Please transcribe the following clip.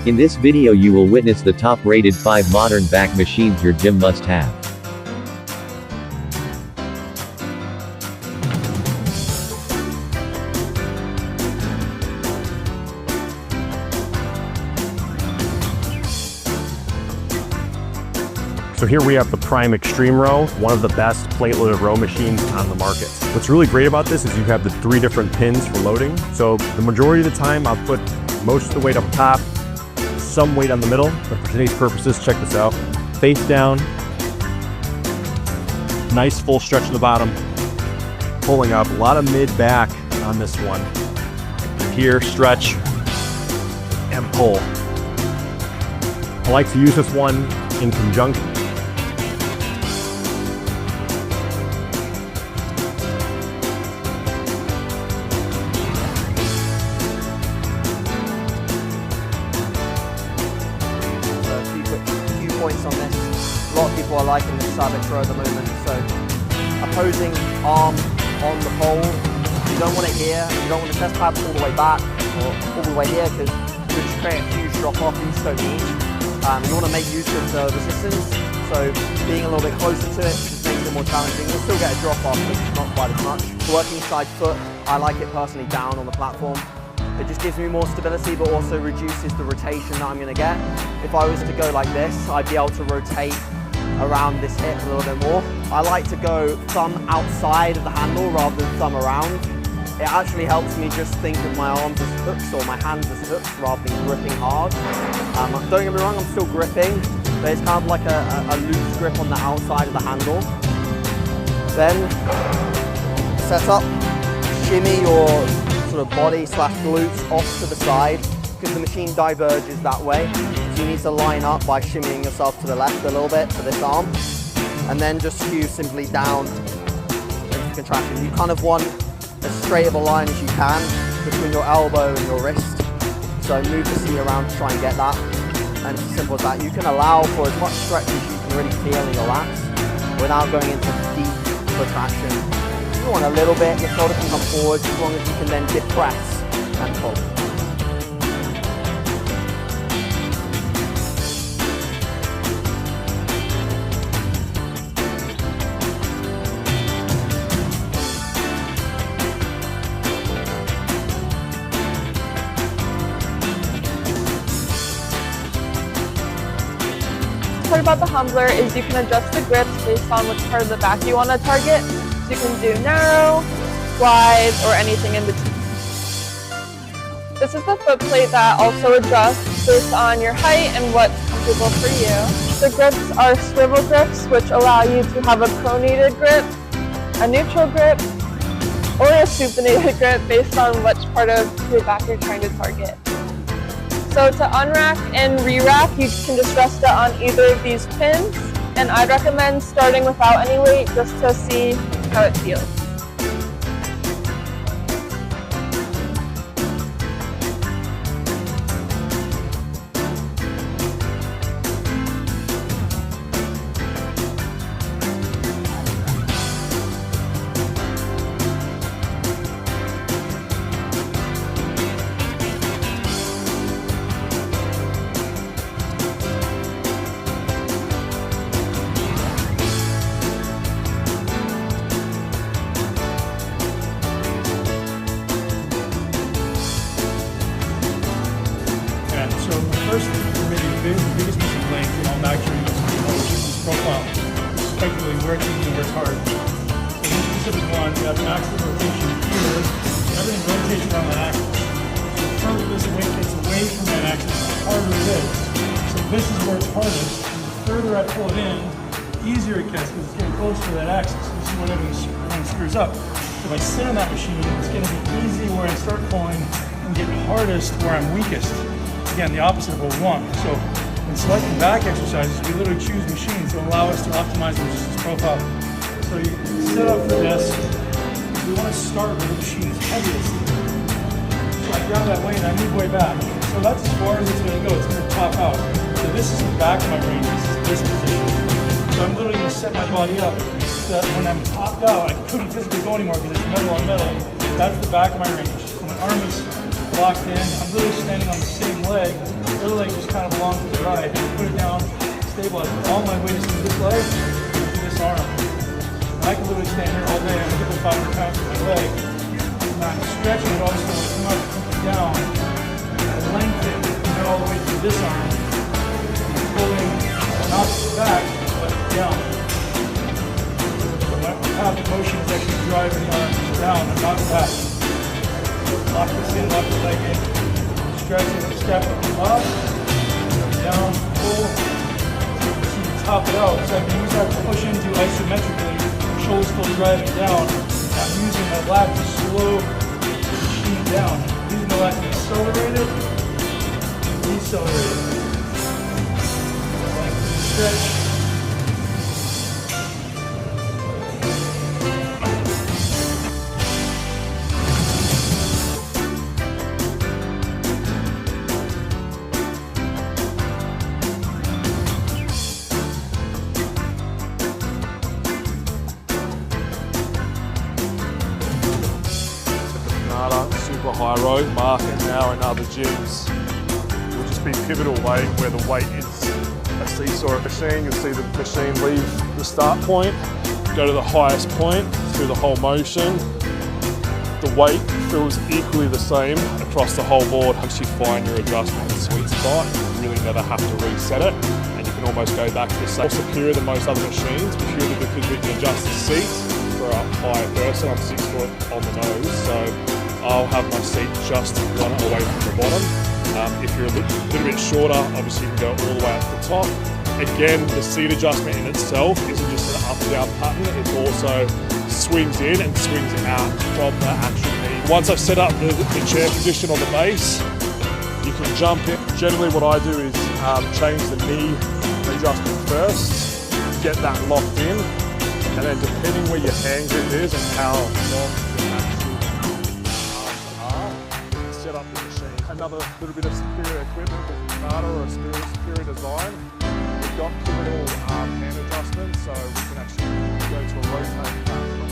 In this video you will witness the top-rated 5 modern back machines your gym must have. So here we have the Prime Extreme Row, one of the best plate-loaded row machines on the market. What's really great about this is you have the 3 different pins for loading. So the majority of the time I'll put most of the weight up top, some weight on the middle, but for today's purposes, check this out. Face down, nice full stretch to the bottom, pulling up, a lot of mid-back on this one. Here, stretch, and pull. I like to use this one in conjunction. Points on this. A lot of people are liking this CYBEX row at the moment. So opposing arm on the pole, you don't want it here, you don't want the chest pads all the way back or all the way here because you just create a huge drop off and you just don't need. You want to make use of the resistance, so being a little bit closer to it just makes it more challenging. You'll still get a drop off, but it's not quite as much. Working side foot, I like it personally down on the platform. It just gives me more stability, but also reduces the rotation that I'm going to get. If I was to go like this, I'd be able to rotate around this hip a little bit more. I like to go thumb outside of the handle rather than thumb around. It actually helps me just think of my arms as hooks or my hands as hooks rather than gripping hard. Don't get me wrong, I'm still gripping, but it's kind of like a loose grip on the outside of the handle. Then set up, shimmy your sort of body / glutes off to the side because the machine diverges that way. So you need to line up by shimmying yourself to the left a little bit for this arm. And then just skew simply down into contraction. You kind of want as straight of a line as you can between your elbow and your wrist. So move the seat around to try and get that. And it's as simple as that. You can allow for as much stretch as you can really feel in your lats without going into deep contraction. If you want a little bit, your shoulder can come forward as long as you can then depress and pull. The part about the humbler is you can adjust the grips based on which part of the back you want to target. So you can do narrow, wide, or anything in between. This is the foot plate that also adjusts based on your height and what's comfortable for you. The grips are swivel grips, which allow you to have a pronated grip, a neutral grip, or a supinated grip based on which part of your back you're trying to target. So to unrack and re-rack, you can just rest it on either of these pins, and I'd recommend starting without any weight just to see how it feels. First, maybe the biggest missing link in all back training is profile. This is effectively where it's easy and where it's hard. So this specific one, you have maximum rotation here. Everything rotates around that axis. So the further this weight gets away from that axis, the harder it is. So this is where it's hardest. And the further I pull it in, the easier it gets because it's getting closer to that axis. This is when everything screws up. If I sit on that machine, it's going to be easy where I start pulling and get hardest where I'm weakest. Again, the opposite of what we want. So in selecting back exercises, we literally choose machines that allow us to optimize the resistance profile. So you set up for this. We want to start with the machine's heaviest. So I grab that weight and I move way back. So that's as far as it's going to go. It's going to top out. So this is the back of my range. This is this position. So I'm literally going to set my body up so that when I'm topped out, I couldn't physically go anymore because it's metal on metal. That's the back of my range. So my arm is locked in. I'm really standing on the same leg. The other leg just kind of belongs to the right. Put it down, stabilize it. All my weight is to this leg, to this arm. And I can literally stand here all day. I'm giving 500 pounds to my leg. And I'm stretching it also to come up, come down, and lengthen, and all the way to this arm. Pulling not back, but down. So my path of motion is actually driving the arm down and not back. Lock this in, lock the leg in. Stretch it, step up, down, pull. To top it out, so I can use that to push into isometrically. Shoulder still driving down. I'm using my lat to slow the machine down. Using the lat to accelerate it, decelerate it. Stretch. Super high row market now in other gyms will just be pivotal weight where the weight is a seesaw machine. You'll see the machine leave the start point, go to the highest point through the whole motion. The weight feels equally the same across the whole board. Once you find your adjustment and sweet spot, you really never have to reset it, and you can almost go back to the same. More superior than most other machines, purely because we can adjust the seat for a higher person. I'm 6 foot on the nose, so I'll have my seat just one away from the bottom. If you're a little bit shorter, obviously you can go all the way up to the top. Again, the seat adjustment in itself isn't just an up-down pattern, it also swings in and swings out from the actual knee. Once I've set up the chair position on the base, you can jump in. Generally what I do is change the knee adjustment first, get that locked in, and then depending where your hand grip is and how long the actual set up the machine. Another little bit of superior equipment with Strata or a superior design. We've got pivotal hand adjustments, so we can actually go to a rotating pattern.